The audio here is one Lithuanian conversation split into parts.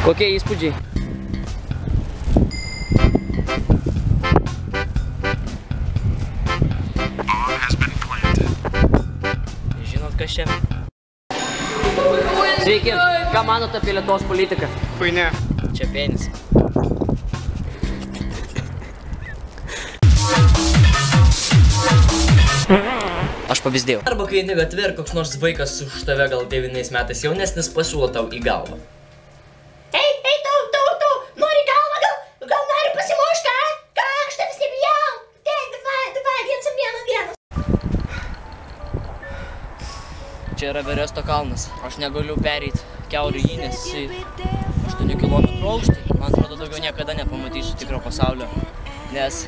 Kokie įspūdžiai? Žinot, kas čia? Sveiki, ką manote apie Lietuvos politiką? Puinė. Čia penis. Aš pavyzdėjau. Arba kai eini gatve ir koks nors vaikas už tave gal 9 metais jaunesnis pasiūlo tau į galvą. Ei, tu, nori galvą, gal nori pasimušt, ką, aš tavęs nebijau. Davai, vienas. Čia yra Everesto kalnas. Aš negaliu pereit kiaurį jį, nes jisai 8 km aukštį. Man atrodo, daugiau niekada nepamatysiu tikro pasaulio, nes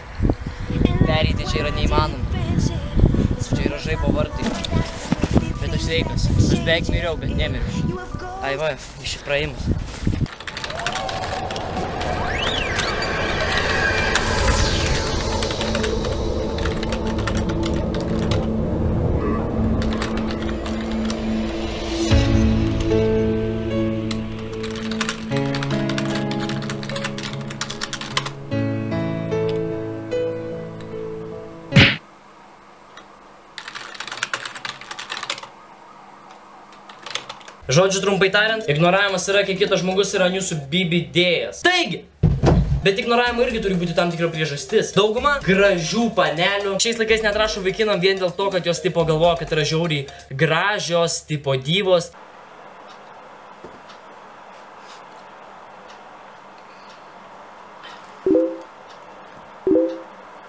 pereiti čia yra neįmanoma. Čia yra žaibo vartai. Bet aš sveikas. Aš beveik miriau, bet nemiriau. Ai va, iš praėjimas. Žodžiu, trumpai tariant, ignoravimas yra, kai kitas žmogus yra jūsų bibidėjas. Taigi! Bet ignoravimo irgi turi būti tam tikra priežastis. Dauguma gražių panelių šiais laikais neatrašo vaikinam vien dėl to, kad jos tipo galvoja, kad yra žiauriai gražios, tipo dyvos.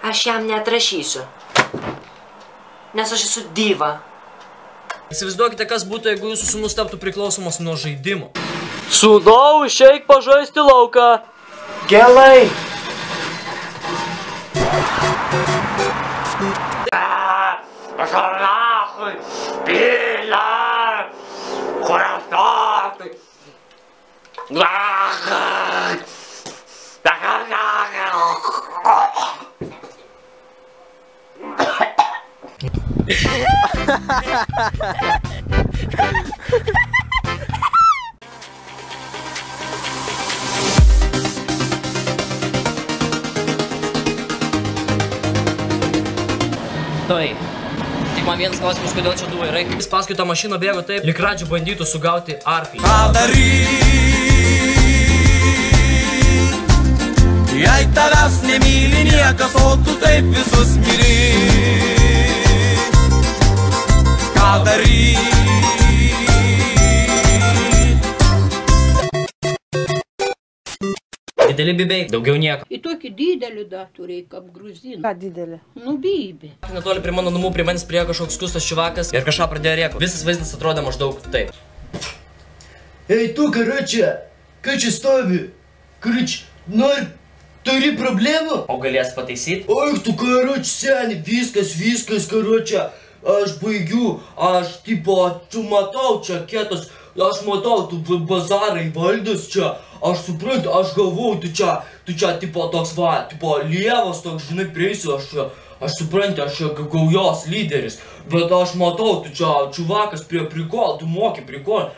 Aš jam neatrašysiu, nes aš esu dyva. Įsivaizduokite, kas būtų, jeigu jūsų sūnus taptų priklausomas nuo žaidimo. Sūnau, išeik pažaisti lauką. Gelai. Taip. Tik man vienas klausimas, kodėl čia du vairai. Jis paskui tą mašiną bėgo taip, lyg radžių bandytų sugauti arklį. Ką daryt, jei tavęs nemyli niekas, o tu taip visus myli. Ką daryt? Dideli bibiai, daugiau nieko. Į tokį didelį datų reikia apgrūzinti. Ką didelį? Nu, bybė. Netoli prie mano namų, prie manęs prie kažkoks skustas čiuvakas ir kažką pradėjo rėkti. Visas vaizdas atrodė maždaug taip. Ей, tu, короче, ką čia stovi? Короче, turi problemų? O galės pataisyti? Oi, tu, короче, seni, viskas, короче, aš baigiu, aš, tipo, tu matau čia kietas, aš matau, tu bazarai valdas čia, aš suprantu, aš galvoju, tu čia, tipo, toks va, tipo, lievas, toks, žinai, prieisiu, aš suprantu, aš čia gaujos lyderis, bet aš matau, tu čia, čuvakas prie prikol, tu moki prikol,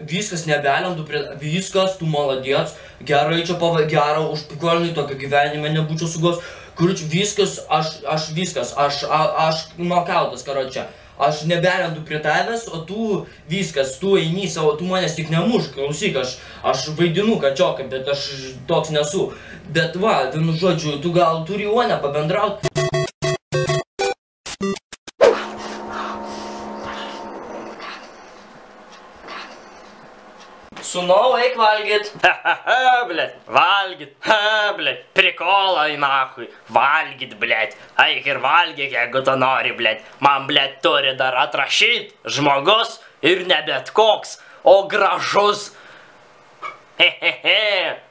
viskas nebelendu prie, viskas, tu maladėts, gerai čia gerą, už prikolnį tokio gyvenime nebūčiau sugos, kuruč, viskas, aš nokautas, karočią. Aš nebelendu prie tavęs, o tu viskas, tu eini savo, tu manęs tik nemušk, klausyk, aš vaidinu kačioką, bet aš toks nesu. Bet va, vienu žodžiu, tu gal turi Uonę pabendrauti. Sūnau, eik valgyt. Блядь, valgyt, блядь, prikolai nahui, valgyt, blядь, eik ir valgyk, jeigu tu nori, blядь, man, blядь, turi dar atrašyt žmogus ir ne bet koks, o gražus.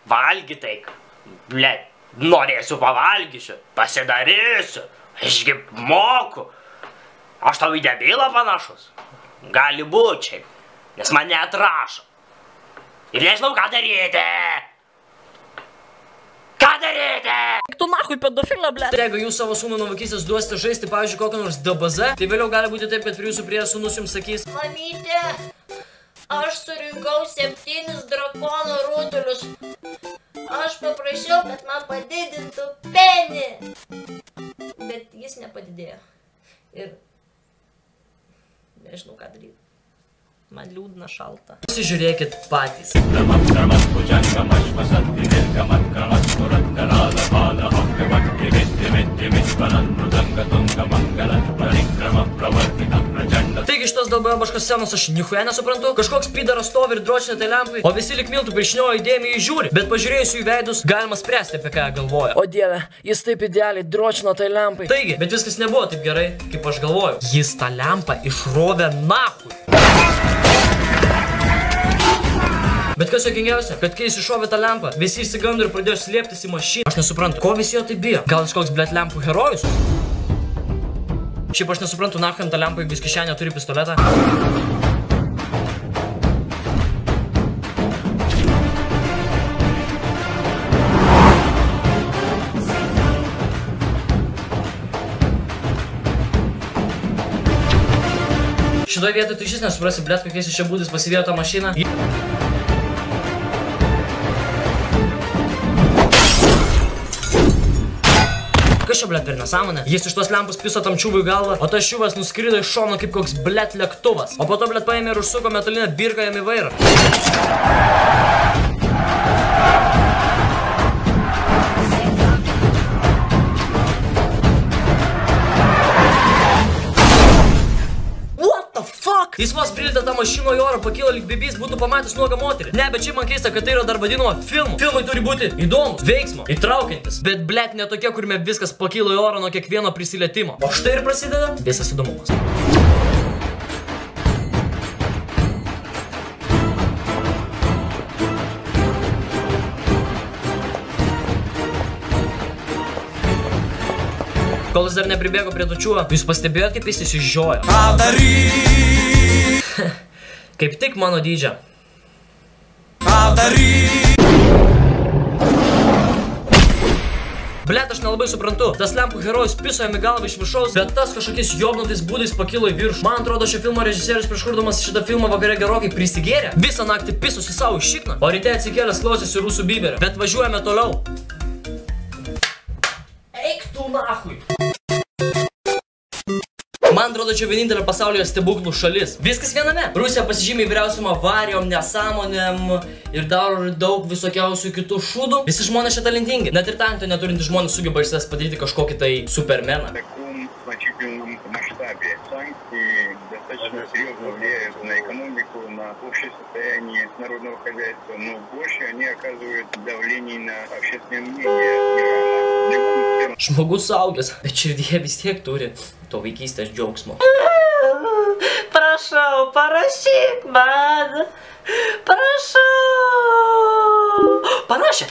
Valgyt eik, blядь, norėsiu pavalgysiu, pasidarysiu, ašgi moku. Aš tau į debilą panašus? Gali būt šiaip, nes man neatrašo. Ir nežinau, ką daryti! Ką daryti? Tu nahui pedofilą, ble. Jeigu jūs savo sūnų nuo vaikystės duosite žaisti, pavyzdžiui, kokią nors DBZ, tai vėliau gali būti taip, kad prie jūsų prie sūnus jums sakys: Mamytė, aš surinkau 7 drakono rutulį. $5. Aš paprašiau, kad man padidintų penį. Bet jis nepadidėjo. Ir nežinau, ką daryti. Man liūdna, šalta. Pasižiūrėkit patys. Taigi šitos dalbajobaškos scenos aš nichuja nesuprantu. Kažkoks pydaras stovi ir dročina tai lempai, o visi lik miltų piršniojo įdėmiai žiūri. Bet pažiūrėjus jų veidus, galima spręsti, apie ką galvoja. O dieve, jis taip idealiai dročino tai lempai. Taigi, bet viskas nebuvo taip gerai, kaip aš galvojau. Jis tą lempą išrovė nachui. Bet kas juokingiausia, kad kai jis iššovė tą lempą, visi išsigando ir pradėjo slėptis į mašiną. Aš nesuprantu, ko visi jo taip bijo? Gal jis koks blet lempų herojus? Šiaip aš nesuprantu, nacham tą lempą, jeigu jis kišenėje turi pistoletą. Šitoje vietoje tu išvis nesuprasi, blet, kokiais iš čia būdais pasivėjo tą mašiną. Kas čia, blet, per nesąmonę? Jis iš tos lempus piso tam čiūvui galvą, o tas čiūvas nuskrido iš šono kaip koks, blet, lėktuvas. O po to, blet, paėmė ir užsuko metalinę birką jam į vairą. Jis vos prilitė tą mašiną į orą, pakilo lyg bibys, būtų pamatęs nuogą moterį. Ne, bet čia man keista, kad tai yra dar vadinama filmu. Filmai turi būti įdomus, veiksmo, įtraukiantis. Bet blet ne tokie, kurime viskas pakilo į orą nuo kiekvieno prisilietimo. O štai ir prasideda visas įdomumas. Kol jis dar nepribėgo prie tučiuo, jūs pastebėjot, kaip jis išsižiojo? Kaip tik mano dydžio. Blet, aš nelabai suprantu. Tas lempų herojus piso jam į galvą iš viršaus, bet tas kažkokiais jobnutais būdais pakilo į viršų. Man atrodo, šio filmo režisierius prieš kurdamas šitą filmą vakare gerokai prisigėrė. Visą naktį pisosi savo iš šikną, o ryte atsikėlęs klausėsi rusų Bieberio. Bet važiuojame toliau. Eik tu nachui. Man atrodo, čia vienintelė pasaulyje stebuklų šalis. Viskas viename. Rusija pasižymė įvairiausiom avarijom, nesąmonėm ir daro daug visokiausių kitų šūdų. Visi žmonės čia talentingi. Net ir talento neturintys žmonės sugeba iš savęs padaryti kažkokį tai supermeną. Значительном масштабе. Санкции достаточно серьезно влияют на экономику, на общее состояние народного хозяйства, но больше они оказывают давление на общественное мнение Ирана. Žmogus suaugęs, bet širdyje vis tiek turi to vaikystės džiaugsmo. Prašau, parašyk man. Prašau. Parašė.